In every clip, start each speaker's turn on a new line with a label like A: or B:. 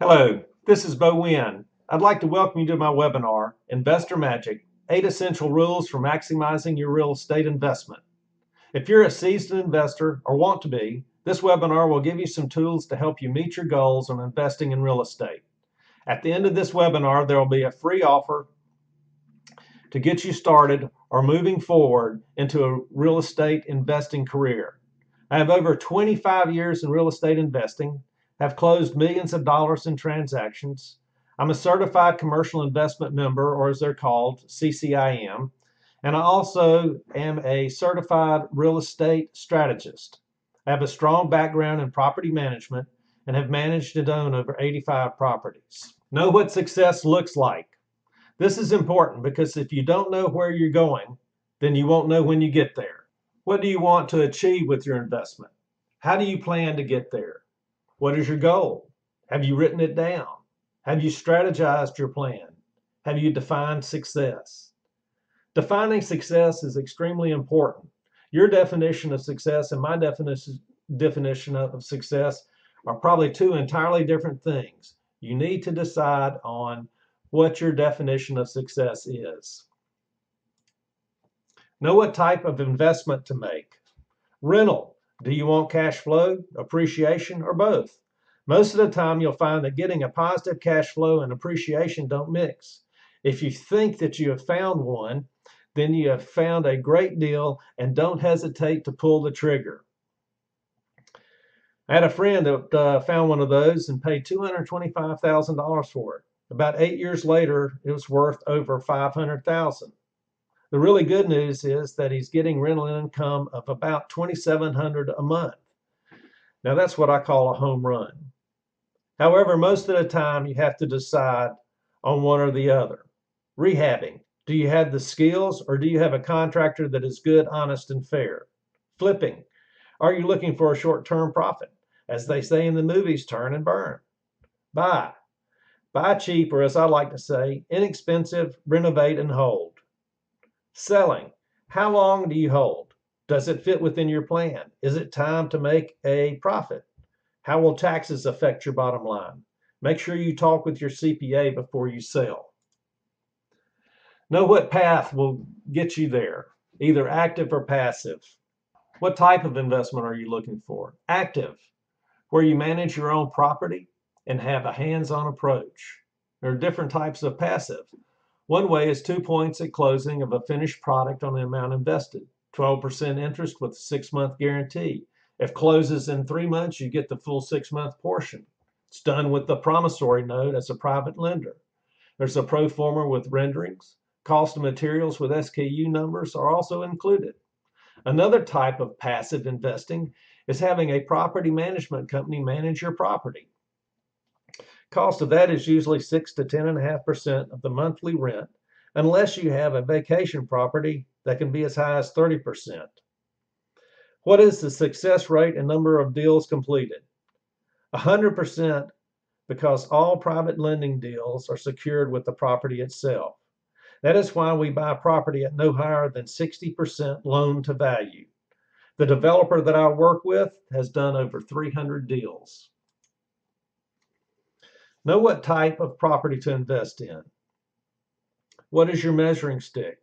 A: Hello, this is Bo Winn. I'd like to welcome you to my webinar, Investor Magic, 8 Essential Rules for Maximizing Your Real Estate Investment. If you're a seasoned investor or want to be, this webinar will give you some tools to help you meet your goals on investing in real estate. At the end of this webinar, there will be a free offer to get you started or moving forward into a real estate investing career. I have over 25 years in real estate investing, have closed millions of dollars in transactions. I'm a certified commercial investment member, or as they're called, CCIM, and I also am a certified real estate strategist. I have a strong background in property management and have managed and owned over 85 properties. Know what success looks like. This is important because if you don't know where you're going, then you won't know when you get there. What do you want to achieve with your investment? How do you plan to get there? What is your goal? Have you written it down? Have you strategized your plan? Have you defined success? Defining success is extremely important. Your definition of success and my definition of success are probably two entirely different things. You need to decide on what your definition of success is. Know what type of investment to make. Rental. Do you want cash flow, appreciation, or both? Most of the time, you'll find that getting a positive cash flow and appreciation don't mix. If you think that you have found one, then you have found a great deal and don't hesitate to pull the trigger. I had a friend that found one of those and paid $225,000 for it. About 8 years later, it was worth over $500,000. The really good news is that he's getting rental income of about $2,700 a month. Now that's what I call a home run. However, most of the time you have to decide on one or the other. Rehabbing. Do you have the skills or do you have a contractor that is good, honest, and fair? Flipping. Are you looking for a short-term profit? As they say in the movies, turn and burn. Buy. Buy cheap, or as I like to say, inexpensive, renovate, and hold. Selling. How long do you hold? Does it fit within your plan? Is it time to make a profit? How will taxes affect your bottom line? Make sure you talk with your CPA before you sell. Know what path will get you there, either active or passive. What type of investment are you looking for? Active, where you manage your own property and have a hands-on approach. There are different types of passive. One way is 2 points at closing of a finished product on the amount invested, 12% interest with a 6-month guarantee. If closes in 3 months, you get the full 6-month portion. It's done with the promissory note as a private lender. There's a pro forma with renderings. Cost of materials with SKU numbers are also included. Another type of passive investing is having a property management company manage your property. Cost of that is usually 6 to 10.5% of the monthly rent, unless you have a vacation property that can be as high as 30%. What is the success rate and number of deals completed? 100%, because all private lending deals are secured with the property itself. That is why we buy property at no higher than 60% loan to value. The developer that I work with has done over 300 deals. Know what type of property to invest in. What is your measuring stick?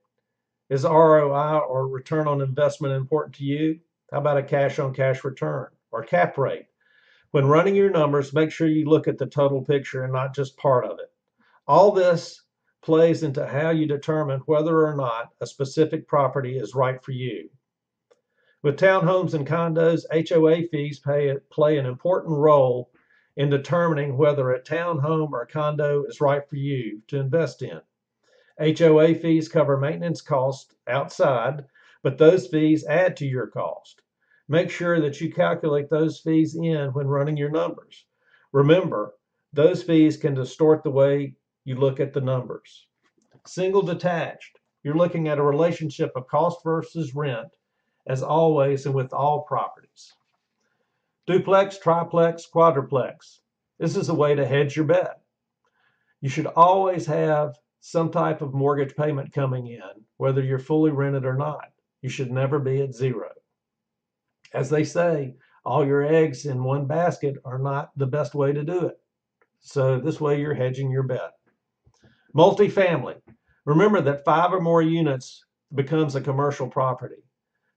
A: Is ROI, or return on investment, important to you? How about a cash-on-cash return or cap rate? When running your numbers, make sure you look at the total picture and not just part of it. All this plays into how you determine whether or not a specific property is right for you. With townhomes and condos, HOA fees play an important role in determining whether a townhome or a condo is right for you to invest in. HOA fees cover maintenance costs outside, but those fees add to your cost. Make sure that you calculate those fees in when running your numbers. Remember, those fees can distort the way you look at the numbers. Single detached. You're looking at a relationship of cost versus rent, as always and with all properties. Duplex, triplex, quadruplex. This is a way to hedge your bet. You should always have some type of mortgage payment coming in, whether you're fully rented or not. You should never be at zero. As they say, all your eggs in one basket are not the best way to do it. So this way you're hedging your bet. Multifamily. Remember that 5 or more units becomes a commercial property.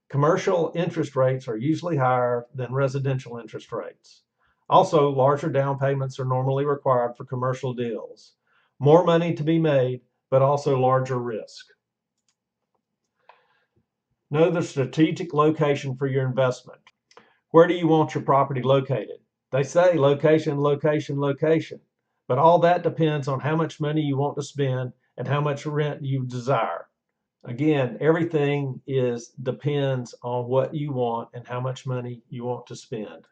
A: Commercial interest rates are usually higher than residential interest rates. Also, larger down payments are normally required for commercial deals. More money to be made, but also larger risk. Know the strategic location for your investment. Where do you want your property located? They say location, location, location, but all that depends on how much money you want to spend and how much rent you desire. Again, everything depends on what you want and how much money you want to spend.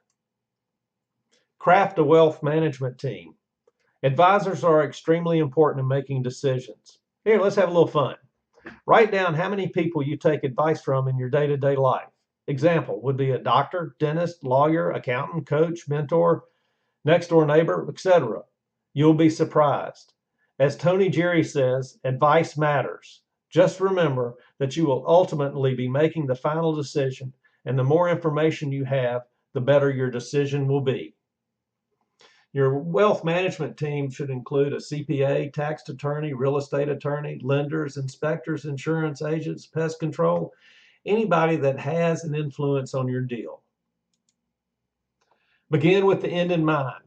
A: Craft a wealth management team. Advisors are extremely important in making decisions. Here, let's have a little fun. Write down how many people you take advice from in your day-to-day life. Example would be a doctor, dentist, lawyer, accountant, coach, mentor, next door neighbor, etc. You'll be surprised. As Tony Jerry says, advice matters. Just remember that you will ultimately be making the final decision, and the more information you have, the better your decision will be. Your wealth management team should include a CPA, tax attorney, real estate attorney, lenders, inspectors, insurance agents, pest control, anybody that has an influence on your deal. Begin with the end in mind.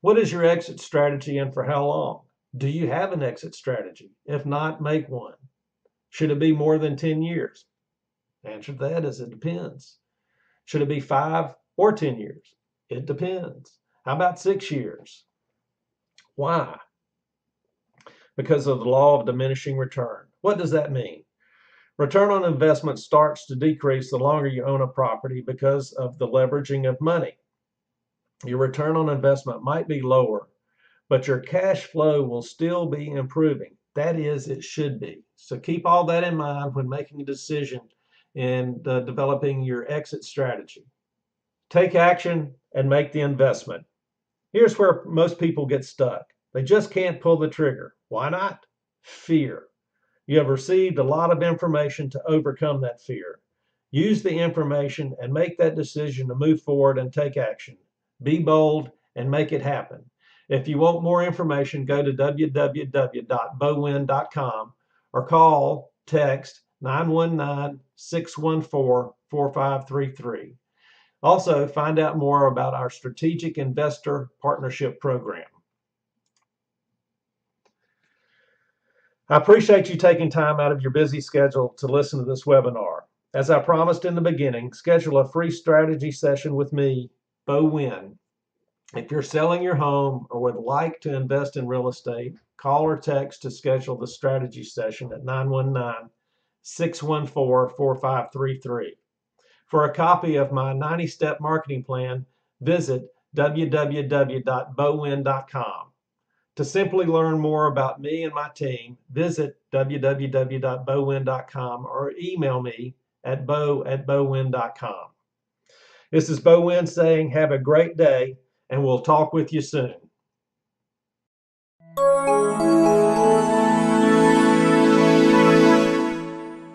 A: What is your exit strategy and for how long? Do you have an exit strategy? If not, make one. Should it be more than 10 years? Answer to that is it depends. Should it be 5 or 10 years? It depends. How about 6 years? Why? Because of the law of diminishing return. What does that mean? Return on investment starts to decrease the longer you own a property because of the leveraging of money. Your return on investment might be lower, but your cash flow will still be improving. That is, it should be. So keep all that in mind when making a decision and developing your exit strategy. Take action and make the investment. Here's where most people get stuck. They just can't pull the trigger. Why not? Fear. You have received a lot of information to overcome that fear. Use the information and make that decision to move forward and take action. Be bold and make it happen. If you want more information, go to www.bowin.com or call, text 919-614-4533. Also, find out more about our Strategic Investor Partnership Program. I appreciate you taking time out of your busy schedule to listen to this webinar. As I promised in the beginning, schedule a free strategy session with me, Bo Winn. If you're selling your home or would like to invest in real estate, call or text to schedule the strategy session at 919-614-4533. For a copy of my 90-step marketing plan, visit www.bowin.com. To simply learn more about me and my team, visit www.bowin.com or email me at bo@bowin.com. This is Bo Winn saying have a great day, and we'll talk with you soon.